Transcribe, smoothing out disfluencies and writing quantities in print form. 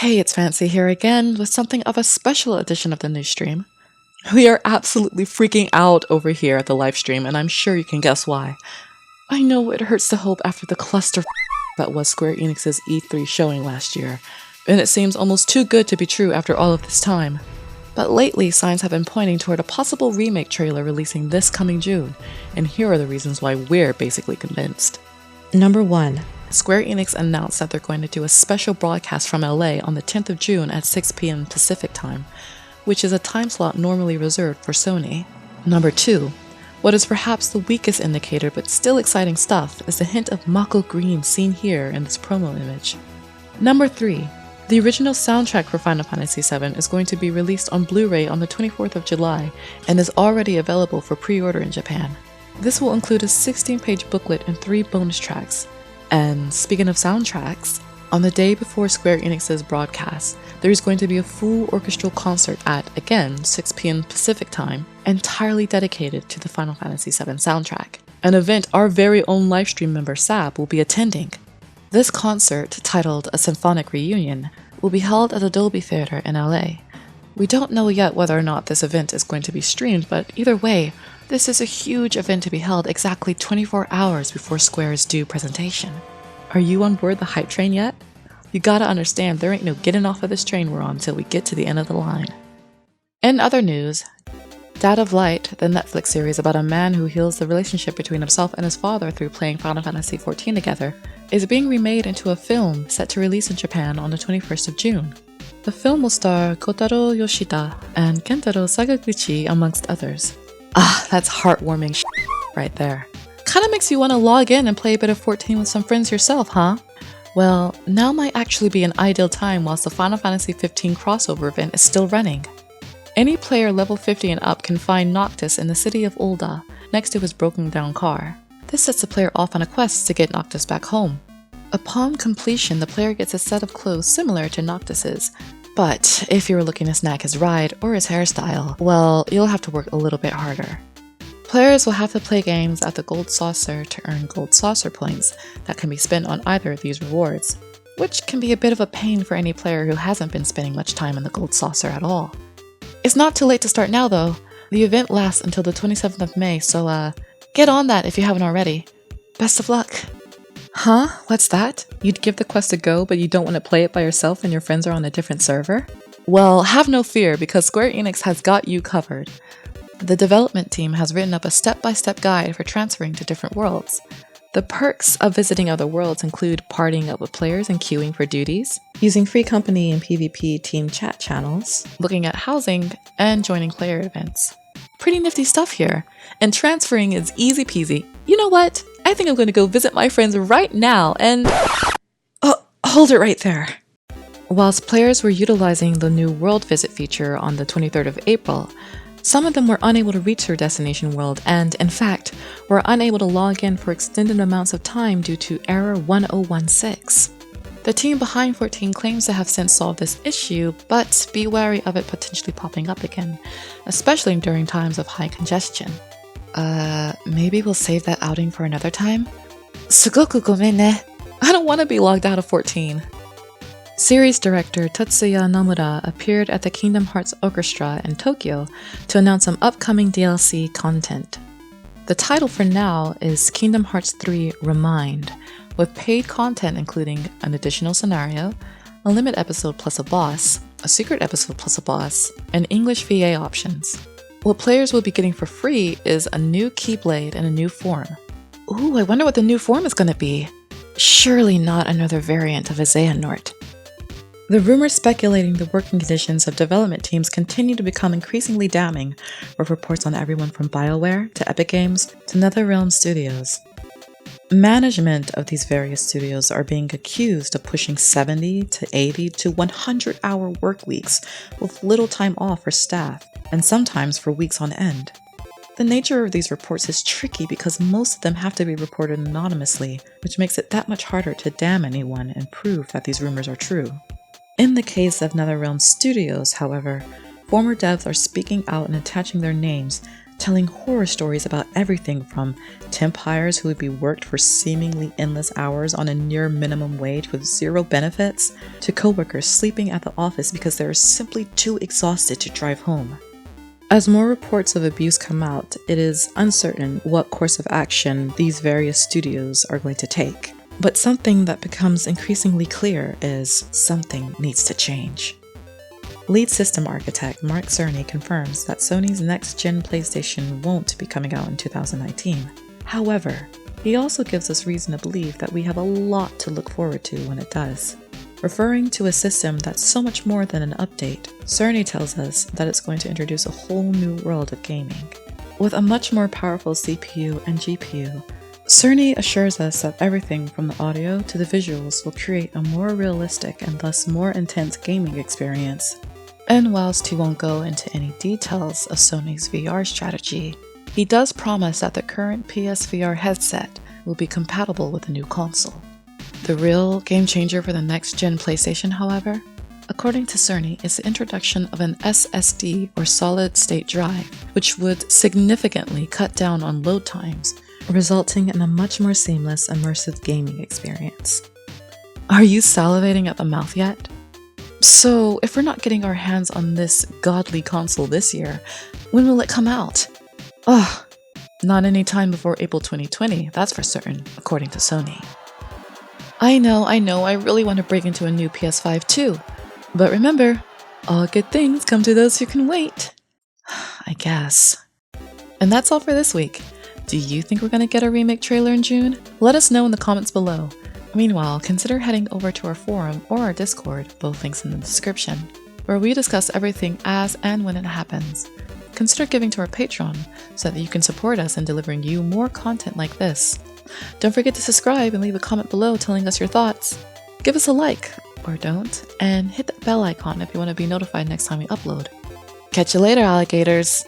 Hey, it's Fancy here again with something of a special edition of the news stream. We are absolutely freaking out over here at the Lifestream, and I'm sure you can guess why. I know it hurts to hope after the cluster that was Square Enix's E3 showing last year, and it seems almost too good to be true after all of this time. But lately, signs have been pointing toward a possible remake trailer releasing this coming June, and here are the reasons why we're basically convinced. Number 1. Square Enix announced that they're going to do a special broadcast from LA on the 10th of June at 6 p.m. Pacific time, which is a time slot normally reserved for Sony. Number 2. What is perhaps the weakest indicator but still exciting stuff is the hint of Mako green seen here in this promo image. Number 3. The original soundtrack for Final Fantasy VII is going to be released on Blu-ray on the 24th of July and is already available for pre-order in Japan. This will include a 16-page booklet and 3 bonus tracks. And speaking of soundtracks, on the day before Square Enix's broadcast, there is going to be a full orchestral concert at, again, 6 p.m. Pacific time, entirely dedicated to the Final Fantasy VII soundtrack, an event our very own Lifestream member Sab will be attending. This concert, titled A Symphonic Reunion, will be held at the Dolby Theatre in LA. We don't know yet whether or not this event is going to be streamed, but either way, this is a huge event to be held exactly 24 hours before Square's due presentation. Are you on board the hype train yet? You gotta understand there ain't no getting off of this train we're on until we get to the end of the line. In other news, Dad of Light, the Netflix series about a man who heals the relationship between himself and his father through playing Final Fantasy XIV together, is being remade into a film set to release in Japan on the 21st of June. The film will star Kotaro Yoshida and Kentaro Sakaguchi amongst others. That's heartwarming right there. Kinda makes you want to log in and play a bit of 14 with some friends yourself, huh? Well, now might actually be an ideal time whilst the Final Fantasy XV crossover event is still running. Any player level 50 and up can find Noctis in the city of Ul'dah, next to his broken down car. This sets the player off on a quest to get Noctis back home. Upon completion, the player gets a set of clothes similar to Noctis's, but if you were looking to snag his ride or his hairstyle, well, you'll have to work a little bit harder. Players will have to play games at the Gold Saucer to earn Gold Saucer points that can be spent on either of these rewards, which can be a bit of a pain for any player who hasn't been spending much time in the Gold Saucer at all. It's not too late to start now though. The event lasts until the 27th of May, so get on that if you haven't already. Best of luck! Huh? What's that? You'd give the quest a go, but you don't want to play it by yourself and your friends are on a different server? Well, have no fear, because Square Enix has got you covered. The development team has written up a step-by-step guide for transferring to different worlds. The perks of visiting other worlds include partying up with players and queuing for duties, using free company and PvP team chat channels, looking at housing, and joining player events. Pretty nifty stuff here, and transferring is easy peasy. You know what? I think I'm going to go visit my friends right now and... Oh, hold it right there. Whilst players were utilizing the new world visit feature on the 23rd of April, some of them were unable to reach their destination world and, in fact, were unable to log in for extended amounts of time due to error 1016. The team behind 14 claims to have since solved this issue, but be wary of it potentially popping up again, especially during times of high congestion. Maybe we'll save that outing for another time? Sugoku gomen ne. I don't want to be logged out of 14. Series director Tatsuya Nomura appeared at the Kingdom Hearts Orchestra in Tokyo to announce some upcoming DLC content. The title for now is Kingdom Hearts 3 Remind, with paid content including an additional scenario, a limit episode plus a boss, a secret episode plus a boss, and English VA options. What players will be getting for free is a new Keyblade and a new form. Ooh, I wonder what the new form is going to be. Surely not another variant of a Xehanort. The rumors speculating the working conditions of development teams continue to become increasingly damning, with reports on everyone from BioWare to Epic Games to NetherRealm Studios. Management of these various studios are being accused of pushing 70 to 80 to 100-hour work weeks with little time off for staff, and sometimes for weeks on end. The nature of these reports is tricky because most of them have to be reported anonymously, which makes it that much harder to damn anyone and prove that these rumors are true. In the case of NetherRealm Studios, however, former devs are speaking out and attaching their names telling horror stories about everything from temp hires who would be worked for seemingly endless hours on a near minimum wage with zero benefits, to coworkers sleeping at the office because they are simply too exhausted to drive home. As more reports of abuse come out, it is uncertain what course of action these various studios are going to take. But something that becomes increasingly clear is something needs to change. Lead system architect Mark Cerny confirms that Sony's next-gen PlayStation won't be coming out in 2019. However, he also gives us reason to believe that we have a lot to look forward to when it does. Referring to a system that's so much more than an update, Cerny tells us that it's going to introduce a whole new world of gaming. With a much more powerful CPU and GPU, Cerny assures us that everything from the audio to the visuals will create a more realistic and thus more intense gaming experience. And whilst he won't go into any details of Sony's VR strategy, he does promise that the current PSVR headset will be compatible with the new console. The real game changer for the next-gen PlayStation, however, according to Cerny, is the introduction of an SSD or solid-state drive, which would significantly cut down on load times, resulting in a much more seamless, immersive gaming experience. Are you salivating at the mouth yet? So, if we're not getting our hands on this godly console this year, when will it come out? Ugh, not any time before April 2020, that's for certain, according to Sony. I know, I really want to break into a new PS5 too. But remember, all good things come to those who can wait. I guess. And that's all for this week. Do you think we're going to get a remake trailer in June? Let us know in the comments below. Meanwhile, consider heading over to our forum or our Discord, both links in the description, where we discuss everything as and when it happens. Consider giving to our Patreon so that you can support us in delivering you more content like this. Don't forget to subscribe and leave a comment below telling us your thoughts. Give us a like, or don't, and hit that bell icon if you want to be notified next time we upload. Catch you later, alligators!